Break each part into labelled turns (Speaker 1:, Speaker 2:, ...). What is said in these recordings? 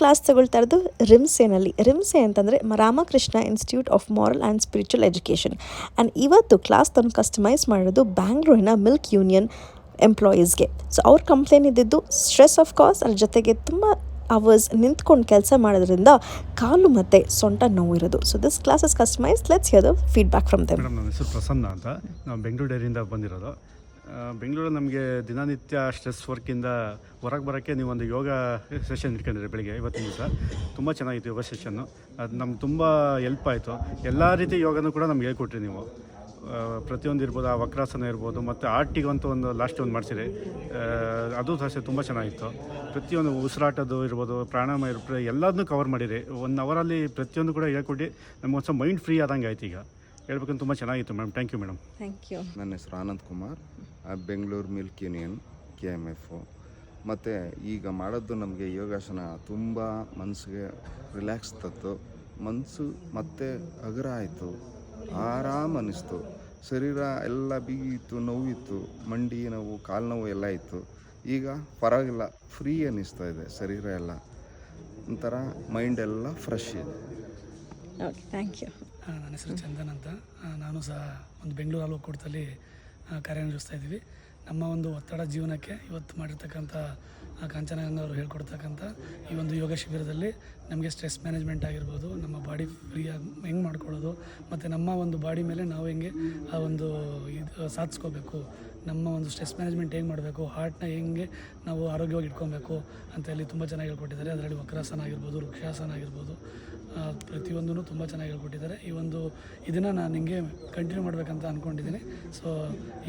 Speaker 1: Class ತಗೊಳ್ತಾ ಇರೋದು ರಿಮ್ಸೆನಲ್ಲಿ. ರಿಮ್ಸೆ ಅಂತಂದರೆ Ramakrishna institute of moral and spiritual education. And ಇವತ್ತು ಕ್ಲಾಸ್ ತಾನು ಕಸ್ಟಮೈಸ್ ಮಾಡೋದು ಬ್ಯಾಂಗ್ಳೂರಿನ ಮಿಲ್ಕ್ ಯೂನಿಯನ್ ಎಂಪ್ಲಾಯೀಸ್ಗೆ. ಸೊ ಅವ್ರ ಕಂಪ್ಲೇಂಟ್ ಇದ್ದಿದ್ದು ಸ್ಟ್ರೆಸ್ ಆಫ್ ಕೋರ್ಸ್, ಅದ್ರ ಜೊತೆಗೆ ತುಂಬ ಅವರ್ಸ್ ನಿಂತ್ಕೊಂಡು ಕೆಲಸ ಮಾಡೋದ್ರಿಂದ ಕಾಲು ಮತ್ತು ಸೊಂಟ ನೋವು ಇರೋದು. So this class is customise. Let's hear the feedback from them.
Speaker 2: Madam, ನನ್ನ ಹೆಸರು ಪ್ರಸನ್ನ ಅಂತ. ನಾವು ಬೆಂಗಳೂರು ಡೈರಿಯಿಂದ ಬಂದಿರೋದು. ಬೆಂಗಳೂರಲ್ಲಿ ನಮಗೆ ದಿನನಿತ್ಯ ಸ್ಟ್ರೆಸ್ ವರ್ಕಿಂದ ಹೊರಗೆ ಬರೋಕ್ಕೆ ನೀವು ಒಂದು ಯೋಗ ಸೆಷನ್ ಇಟ್ಕೊಂಡಿರಿ ಬೆಳಿಗ್ಗೆ. ಇವತ್ತಿನ ದಿವಸ ತುಂಬ ಚೆನ್ನಾಗಿತ್ತು ಯೋಗ ಸೆಷನ್ನು. ಅದು ನಮ್ಗೆ ತುಂಬ ಹೆಲ್ಪ್ ಆಯಿತು. ಎಲ್ಲ ರೀತಿ ಯೋಗನೂ ಕೂಡ ನಮ್ಗೆ ಹೇಳ್ಕೊಟ್ರಿ ನೀವು. ಪ್ರತಿಯೊಂದು ಇರ್ಬೋದು, ಆ ವಕ್ರಾಸನ ಇರ್ಬೋದು, ಮತ್ತು ಆರ್ಟಿಗಂತೂ ಒಂದು ಲಾಸ್ಟ್ ಒಂದು ಮಾಡಿಸಿರಿ. ಅದು ಸಹ ತುಂಬ ಚೆನ್ನಾಗಿತ್ತು. ಪ್ರತಿಯೊಂದು ಉಸಿರಾಟದ್ದು ಇರ್ಬೋದು, ಪ್ರಾಣಾಯಾಮ ಇರ್ಬೋದು, ಎಲ್ಲದನ್ನೂ ಕವರ್ ಮಾಡಿರಿ. 1 ಅವರಲ್ಲಿ ಪ್ರತಿಯೊಂದು ಕೂಡ ಹೇಳ್ಕೊಟ್ಟು ನಮ್ಗೆ ಒಂದು ಸ್ವಲ್ಪ ಮೈಂಡ್ ಫ್ರೀ ಆದಂಗೆ ಆಯ್ತು. ಈಗ ಹೇಳ್ಬೇಕಂತ ತುಂಬ ಚೆನ್ನಾಗಿತ್ತು madam. Thank you madam.
Speaker 1: Thank you.
Speaker 3: ನನ್ನ ಹೆಸರು Anand Kumar, Bengaluru milk union KMF. ಮತ್ತು ಈಗ ಮಾಡೋದು ನಮಗೆ ಯೋಗಾಸನ ತುಂಬ ಮನಸ್ಸಿಗೆ ರಿಲ್ಯಾಕ್ಸ್ ತತ್ತು. ಮನಸ್ಸು ಮತ್ತು ಹಗುರ ಆಯಿತು, ಆರಾಮ ಅನ್ನಿಸ್ತು. ಶರೀರ ಎಲ್ಲ ಬಿಗಿಯಿತ್ತು, ನೋವಿತ್ತು, ಮಂಡಿ ನೋವು, ಕಾಲು ನೋವು ಎಲ್ಲ ಇತ್ತು. ಈಗ ಪರವಾಗಿಲ್ಲ, ಫ್ರೀ ಅನ್ನಿಸ್ತಾ ಇದೆ. ಶರೀರ ಎಲ್ಲ ಒಂಥರ ಮೈಂಡೆಲ್ಲ ಫ್ರೆಶ್ ಇದೆ.
Speaker 1: Okay, thank you.
Speaker 4: ನನ್ನ ಹೆಸರು ಚಂದನ್ ಅಂತ. ನಾನು ಸಹ ಒಂದು ಬೆಂಗಳೂರು ಹಲ್ವ ಕೂಟದಲ್ಲಿ ಕಾರ್ಯನಿರ್ವಹಿಸ್ತಾ ಇದ್ದೀವಿ. ನಮ್ಮ ಒಂದು ಒತ್ತಡ ಜೀವನಕ್ಕೆ ಇವತ್ತು ಮಾಡಿರ್ತಕ್ಕಂಥ ಕಾಂಚನಗಂಗಾ ಅವರು ಹೇಳ್ಕೊಡ್ತಕ್ಕಂಥ ಈ ಒಂದು ಯೋಗ ಶಿಬಿರದಲ್ಲಿ ನಮಗೆ ಸ್ಟ್ರೆಸ್ ಮ್ಯಾನೇಜ್ಮೆಂಟ್ ಆಗಿರ್ಬೋದು, ನಮ್ಮ ಬಾಡಿ ಫ್ರೀಯಾಗಿ ಹೆಂಗೆ ಮಾಡ್ಕೊಳ್ಳೋದು, ಮತ್ತು ನಮ್ಮ ಒಂದು ಬಾಡಿ ಮೇಲೆ ನಾವು ಹೆಂಗೆ ಆ ಒಂದು ಇದು ಸಾಧಿಸ್ಕೋಬೇಕು, ನಮ್ಮ ಒಂದು ಸ್ಟ್ರೆಸ್ ಮ್ಯಾನೇಜ್ಮೆಂಟ್ ಹೆಂಗೆ ಮಾಡಬೇಕು, ಹಾರ್ಟ್ನ ಹೆಂಗೆ ನಾವು ಆರೋಗ್ಯವಾಗಿ ಇಟ್ಕೊಬೇಕು ಅಂತ ಹೇಳಿ ತುಂಬ ಚೆನ್ನಾಗಿ ಹೇಳ್ಕೊಟ್ಟಿದ್ದಾರೆ. ಅದರಲ್ಲಿ ವಕ್ರಾಸನ ಆಗಿರ್ಬೋದು, ವೃಕ್ಷಾಸನ ಆಗಿರ್ಬೋದು, ಪ್ರತಿಯೊಂದೂ ತುಂಬ ಚೆನ್ನಾಗಿ ಹೇಳ್ಕೊಟ್ಟಿದ್ದಾರೆ. ಈ ಒಂದು ಇದನ್ನು ನಾನು ಹಿಂಗೆ ಕಂಟಿನ್ಯೂ ಮಾಡಬೇಕಂತ ಅಂದ್ಕೊಂಡಿದ್ದೀನಿ. ಸೊ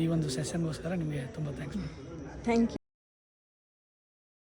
Speaker 4: ಈ ಒಂದು ಸೆಷನ್ಗೋಸ್ಕರ ನಿಮಗೆ ತುಂಬ ಥ್ಯಾಂಕ್ಸ್.
Speaker 1: Thank you.